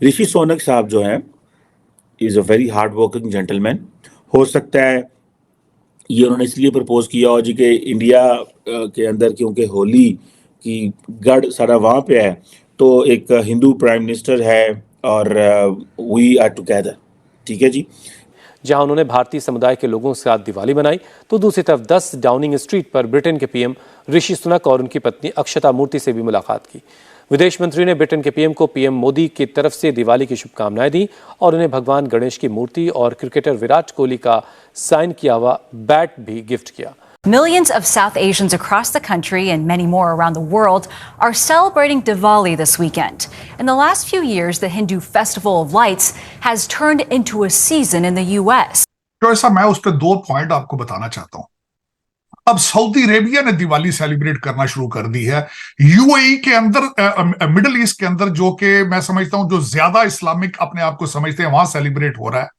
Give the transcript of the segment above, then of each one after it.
ऋषि सोनक साहब जो हैं is a very hard working gentleman. हो सकता है ये उन्होंने इसलिए प्रपोज किया हो जी कि इंडिया के अंदर क्योंकि होली की गढ़ सारा वहाँ पे है, तो एक हिंदू प्राइम मिनिस्टर है और वी आर टुगेदर। ठीक है जी। जहां उन्होंने भारतीय समुदाय के लोगों के साथ दिवाली मनाई, तो दूसरी तरफ 10 डाउनिंग स्ट्रीट पर ब्रिटेन के पीएम ऋषि सुनक और उनकी पत्नी अक्षता मूर्ति से भी मुलाकात की। विदेश मंत्री ने ब्रिटेन के पीएम को पीएम मोदी की तरफ से दिवाली की शुभकामनाएं दी और उन्हें भगवान गणेश की मूर्ति और क्रिकेटर विराट कोहली का साइन किया हुआ बैट भी गिफ्ट किया। Millions of South Asians across the country and many more around the world are celebrating Diwali this weekend. In the last few years, the Hindu Festival of Lights has turned into a season in the US. तो ऐसा मैं उस पर 2 point आपको बताना चाहता हूं। अब सऊदी अरेबिया ने दिवाली सेलिब्रेट करना शुरू कर दी है। यूएई के अंदर, मिडिल ईस्ट के अंदर, जो कि मैं समझता हूं जो ज्यादा इस्लामिक अपने आप को समझते हैं, वहां सेलिब्रेट हो रहा है।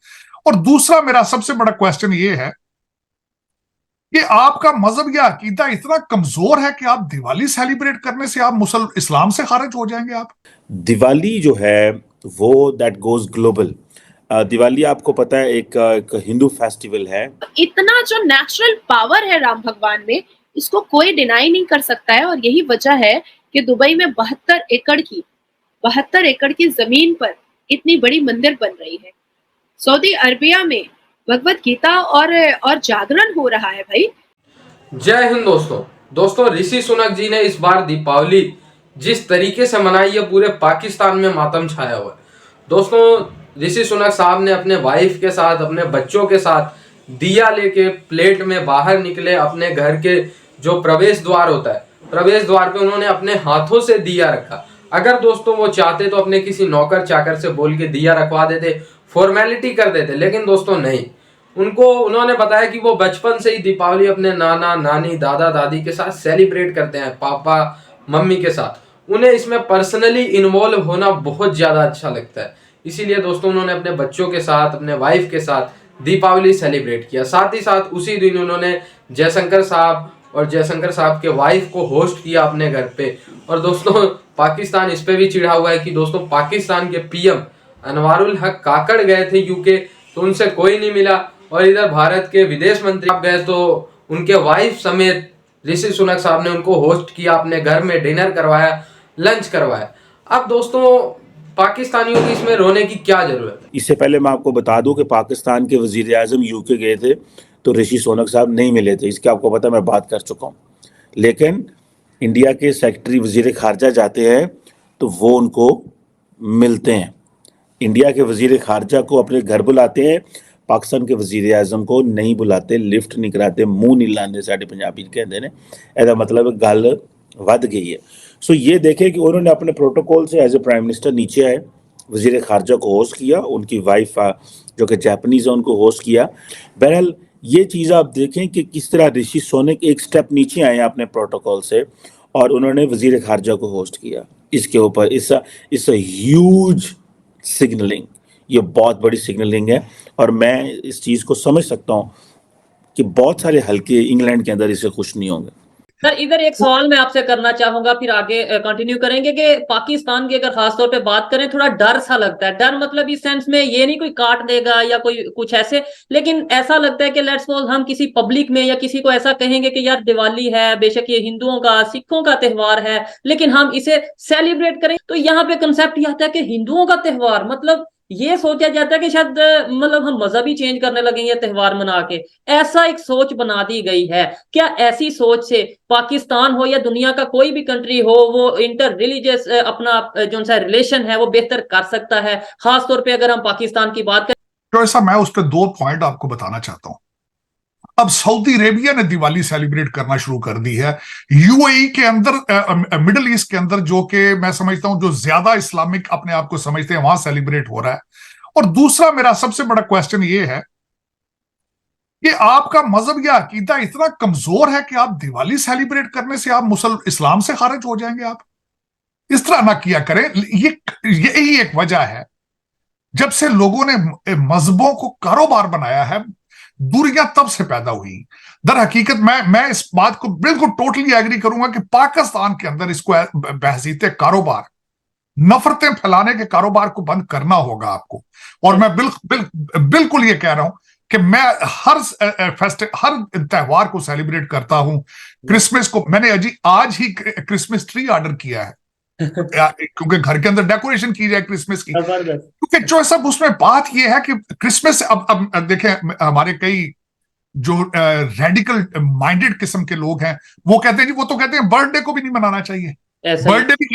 और दूसरा मेरा सबसे बड़ा क्वेश्चन ये है कि आपका मजहब या अकीदा इतना कमजोर है कि आप दिवाली सेलिब्रेट करने से आप इस्लाम से खारिज हो जाएंगे। आप दिवाली जो है वो दैट गोज ग्लोबल। दिवाली आपको पता है एक हिंदू फेस्टिवल है। इतना जो नेचुरल पावर है राम भगवान में, इसको कोई डिनाई नहीं कर सकता है। और यही वजह है कि दुबई में 72 एकड़ की जमीन पर इतनी बड़ी मंदिर बन रही है। सऊदी अरबिया में भगवत गीता और जागरण हो रहा है। भाई जय हिंद दोस्तों, ऋषि सुनक जी ने इस बार दीपावली जिस तरीके से मनाई है, पूरे पाकिस्तान में मातम छाया हुआ है। दोस्तों, ऋषि सुनक साहब ने अपने वाइफ के साथ, अपने बच्चों के साथ दिया लेके प्लेट में बाहर निकले। अपने घर के जो प्रवेश द्वार होता है, प्रवेश द्वार पे उन्होंने अपने हाथों से दिया रखा। अगर दोस्तों वो चाहते तो अपने किसी नौकर चाकर से बोल के दिया रखवा देते, फॉर्मेलिटी कर देते, लेकिन दोस्तों नहीं। उन्होंने बताया कि वो बचपन से ही दीपावली अपने नाना नानी दादा दादी के साथ सेलिब्रेट करते हैं, पापा मम्मी के साथ। उन्हें इसमें पर्सनली इन्वॉल्व होना बहुत ज़्यादा अच्छा लगता है। इसीलिए दोस्तों उन्होंने अपने बच्चों के साथ, अपने वाइफ के साथ दीपावली सेलिब्रेट किया। साथ ही साथ उसी दिन उन्होंने जयशंकर साहब और जयशंकर साहब के वाइफ को होस्ट किया अपने घर पे। और दोस्तों पाकिस्तान इस पे भी चिढ़ा हुआ है कि दोस्तों पाकिस्तान के पीएम अनवारुल हक काकड़ गए थे यूके, तो उनसे कोई नहीं मिला। और इधर भारत के विदेश मंत्री गए तो उनके वाइफ समेत ऋषि सुनक साहब ने उनको होस्ट किया, अपने घर में डिनर करवाया, लंच करवाया। अब दोस्तों पाकिस्तानियों की इसमें रोने की क्या जरूरत है। इससे पहले मैं आपको बता दूं कि पाकिस्तान के वजीर आजम यूके गए थे तो ऋषि सोनक साहब नहीं मिले थे। इसके आपको पता, मैं बात कर चुका हूँ। लेकिन इंडिया के सेक्रेटरी वजीर खारजा जाते हैं तो वो उनको मिलते हैं। इंडिया के वजीर खारजा को अपने घर बुलाते हैं, पाकिस्तान के वजीर आजम को नहीं बुलाते, लिफ्ट नहीं कराते, मुंह नहीं लाते। साढ़े पंजाबी कहते हैं, ऐसा मतलब गल वध गई है। सो ये देखें कि उन्होंने अपने प्रोटोकॉल से एज ए प्राइम मिनिस्टर नीचे आए, वजीर खारजा को होस्ट किया, उनकी वाइफ जो कि जापानीज है उनको होस्ट किया। बहरहाल ये चीज़ आप देखें कि किस तरह ऋषि सोनक एक स्टेप नीचे आए अपने प्रोटोकॉल से और उन्होंने वजीर खारजा को होस्ट किया। इसके ऊपर इस ह्यूज सिग्नलिंग, ये बहुत बड़ी सिग्नलिंग है। और मैं इस चीज़ को समझ सकता हूँ कि बहुत सारे हल्के इंग्लैंड के अंदर इससे खुश नहीं होंगे। सर इधर एक सवाल मैं आपसे करना चाहूंगा, फिर आगे कंटिन्यू करेंगे कि पाकिस्तान की अगर खासतौर पे बात करें, थोड़ा डर सा लगता है। डर मतलब इस सेंस में ये नहीं कोई काट देगा या कोई कुछ ऐसे, लेकिन ऐसा लगता है कि लेट्स सपोज हम किसी पब्लिक में या किसी को ऐसा कहेंगे कि यार दिवाली है, बेशक ये हिंदुओं का सिखों का त्योहार है, लेकिन हम इसे सेलिब्रेट करें, तो यहाँ पे कंसेप्ट ये आता है कि हिंदुओं का त्योहार, मतलब ये सोचा जाता है कि शायद मतलब हम मजहब ही चेंज करने लगेंगे त्योहार मना के। ऐसा एक सोच बना दी गई है। क्या ऐसी सोच से पाकिस्तान हो या दुनिया का कोई भी कंट्री हो, वो इंटर रिलीजियस अपना जो सा रिलेशन है वो बेहतर कर सकता है, खासतौर पे अगर हम पाकिस्तान की बात करें? तो ऐसा मैं उस पर 2 पॉइंट आपको बताना चाहता हूं। अब सऊदी अरेबिया ने दिवाली सेलिब्रेट करना शुरू कर दी है। यूएई के अंदर, मिडिल ईस्ट के अंदर, जो कि मैं समझता हूं जो ज्यादा इस्लामिक अपने आप को समझते हैं, वहां सेलिब्रेट हो रहा है। और दूसरा मेरा सबसे बड़ा क्वेश्चन ये है कि आपका मजहब या अकीदा इतना कमजोर है कि आप दिवाली सेलिब्रेट करने से आप इस्लाम से खारिज हो जाएंगे। आप इस तरह ना किया करें। यही एक वजह है, जब से लोगों ने मजहबों को कारोबार बनाया है, दूरियां तब से पैदा हुई। दर हकीकत मैं इस बात को बिल्कुल टोटली एग्री करूंगा कि पाकिस्तान के अंदर इसको बहसीते कारोबार नफरतें फैलाने के कारोबार को बंद करना होगा आपको। और मैं बिल्कुल ये कह रहा हूं कि मैं हर त्योहार को सेलिब्रेट करता हूं। क्रिसमस को मैंने आज ही क्रिसमस ट्री ऑर्डर किया है क्योंकि घर के अंदर डेकोरेशन की जाए क्रिसमस की। क्योंकि जो सब उसमें बात यह है कि क्रिसमस अब देखें, हमारे कई जो रेडिकल माइंडेड किस्म के लोग हैं वो कहते हैं जी, वो तो कहते हैं बर्थडे को भी नहीं मनाना चाहिए, बर्थडे भी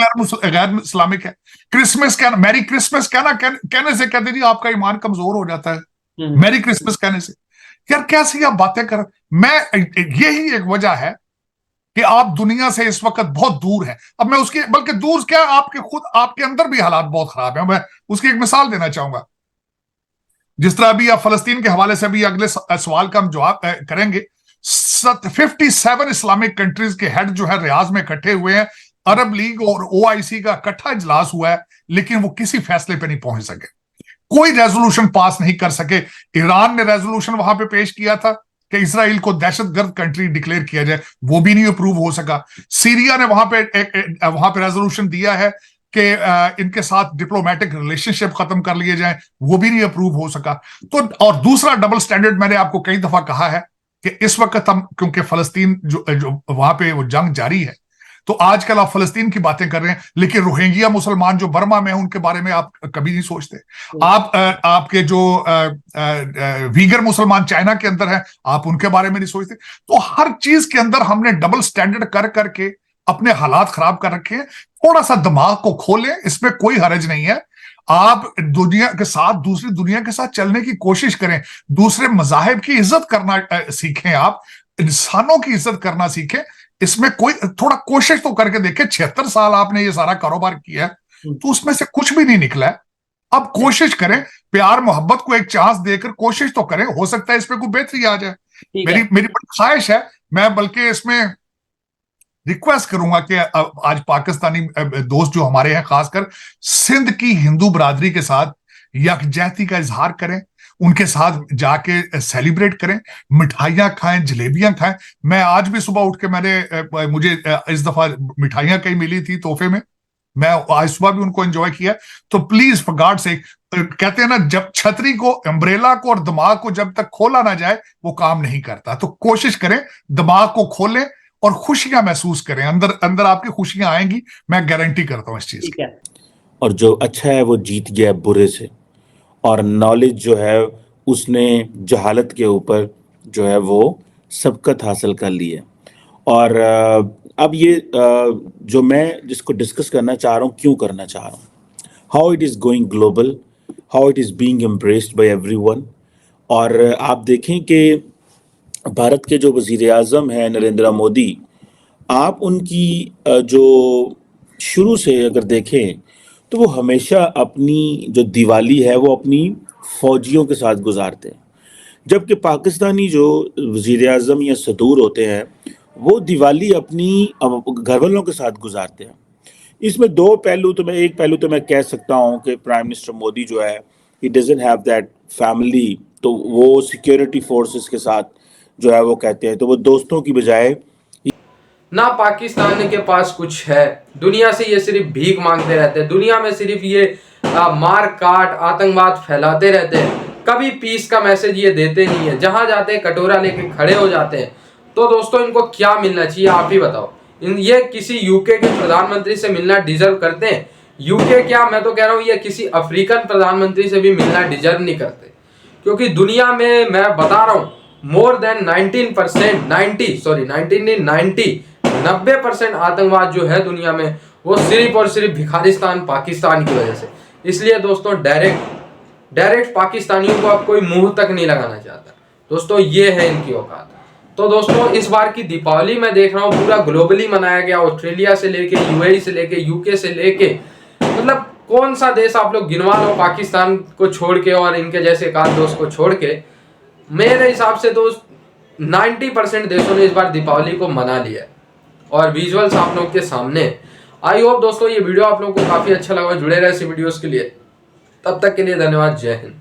गैर इस्लामिक है। क्रिसमस कहना, मैरी क्रिसमस कहने से कहते जी आपका ईमान कमजोर हो जाता है मैरी क्रिसमस कहने से। यार कैसी आप बातें कर, यही एक वजह है कि आप दुनिया से इस वक्त बहुत दूर हैं। अब मैं उसकी बल्कि दूर क्या, आपके अंदर भी हालात बहुत खराब हैं। मैं उसकी एक मिसाल देना चाहूंगा। जिस तरह अभी आप फलस्तीन के हवाले से भी अगले सवाल का हम जवाब करेंगे। 57 इस्लामिक कंट्रीज के हेड जो है रियाज में इकट्ठे हुए हैं, अरब लीग और OIC का इकट्ठा इजलास हुआ है, लेकिन वो किसी फैसले पे नहीं पहुंच सके, कोई रेजोल्यूशन पास नहीं कर सके। ईरान ने रेजोल्यूशन वहां पे पेश किया था कि इसराइल को दहशतगर्द कंट्री डिक्लेयर किया जाए, वो भी नहीं अप्रूव हो सका। सीरिया ने वहां पे रेजोल्यूशन दिया है कि इनके साथ डिप्लोमेटिक रिलेशनशिप खत्म कर लिए जाएं, वो भी नहीं अप्रूव हो सका। तो और दूसरा डबल स्टैंडर्ड मैंने आपको कई दफा कहा है कि इस वक्त हम, क्योंकि फलस्तीन जो वहां पे वो जंग जारी है, तो आजकल आप फलस्तीन की बातें कर रहे हैं, लेकिन रोहिंग्या मुसलमान जो बर्मा में हैं उनके बारे में आप कभी नहीं सोचते। आपके जो वीगर मुसलमान चाइना के अंदर हैं, आप उनके बारे में नहीं सोचते। तो हर चीज के अंदर हमने डबल स्टैंडर्ड कर करके अपने हालात खराब कर रखे हैं। थोड़ा सा दिमाग को खोलें, इसमें कोई हरज नहीं है। आप दुनिया के साथ, दूसरी दुनिया के साथ चलने की कोशिश करें, दूसरे मजाहिब की इज्जत करना सीखें, आप इंसानों की इज्जत करना सीखें। इसमें कोई थोड़ा कोशिश तो करके देखें। 76 साल आपने ये सारा कारोबार किया है, तो उसमें से कुछ भी नहीं निकला है। अब कोशिश करें, प्यार मोहब्बत को एक चांस देकर कोशिश तो करें, हो सकता है इसमें कोई बेहतरी आ जाए। मेरी बड़ी ख्वाहिश है। मैं बल्कि इसमें रिक्वेस्ट करूंगा कि आज पाकिस्तानी दोस्त जो हमारे हैं, खासकर सिंध की हिंदू बरादरी के साथ यकजहती का इजहार करें, उनके साथ जाके सेलिब्रेट करें, मिठाइयां खाएं, जलेबियां खाएं। मैं आज भी सुबह उठ के मुझे इस दफा मिठाइयां कहीं मिली थी तोहफे में, मैं आज सुबह भी उनको एंजॉय किया। तो प्लीज फॉर गॉड सेक, कहते हैं ना, जब छतरी को, अम्ब्रेला को और दिमाग को जब तक खोला ना जाए वो काम नहीं करता। तो कोशिश करें, दिमाग को खोलें और खुशियां महसूस करें। अंदर आपकी खुशियां आएंगी, मैं गारंटी करता हूं इस चीज की। और जो अच्छा है वो जीत गया बुरे से, और नॉलेज जो है उसने जहालत के ऊपर जो है वो सबकत हासिल कर ली है। और अब ये जो मैं जिसको डिस्कस करना चाह रहा हूँ, क्यों करना चाह रहा हूँ, how it is going global, how it is being embraced by everyone. और आप देखें कि भारत के जो वज़ीर आज़म हैं नरेंद्र मोदी, आप उनकी जो शुरू से अगर देखें तो वो हमेशा अपनी जो दिवाली है वो अपनी फौजियों के साथ गुजारते हैं, जबकि पाकिस्तानी जो वज़ीर आज़म या सदूर होते हैं वो दिवाली अपनी घर वालों के साथ गुजारते हैं। इसमें एक पहलू तो मैं कह सकता हूँ कि प्राइम मिनिस्टर मोदी जो है, he doesn't have that family, तो वो सिक्योरिटी फोर्सेस के साथ जो है वो कहते हैं, तो वो दोस्तों की बजाय ना पाकिस्तान के पास कुछ है, दुनिया से ये सिर्फ भीख मांगते रहते हैं, दुनिया में सिर्फ ये मार काट आतंकवाद फैलाते रहते हैं, कभी पीस का मैसेज ये देते नहीं है, जहां जाते हैं कटोरा लेके खड़े हो जाते हैं। तो दोस्तों इनको क्या मिलना चाहिए, आप ही बताओ। ये किसी यूके के प्रधानमंत्री से मिलना डिजर्व करते हैं? यूके क्या, मैं तो कह रहा हूँ ये किसी अफ्रीकन प्रधानमंत्री से भी मिलना डिजर्व नहीं करते, क्योंकि दुनिया में मैं बता रहा हूँ मोर देन 90% आतंकवाद जो है दुनिया में वो सिर्फ और सिर्फ भिखारिस्तान पाकिस्तान की वजह से। इसलिए दोस्तों डायरेक्ट पाकिस्तानियों को अब कोई मुंह तक नहीं लगाना चाहता। दोस्तों ये है इनकी औकात। तो दोस्तों इस बार की दीपावली मैं देख रहा हूँ पूरा ग्लोबली मनाया गया, ऑस्ट्रेलिया से लेके, UAE से लेके, यूके से लेके, मतलब कौन सा देश आप लोग गिनवा लो पाकिस्तान को छोड़ के और इनके जैसे एक आध दोस्त को छोड़ के। मेरे हिसाब से तो 90% देशों ने इस बार दीपावली को मना लिया और विजुअल्स आप लोगों के सामने। आई होप दोस्तों ये वीडियो आप लोगों को काफी अच्छा लगा, जुड़े रहे ऐसे वीडियोस के लिए। तब तक के लिए धन्यवाद, जय हिंद।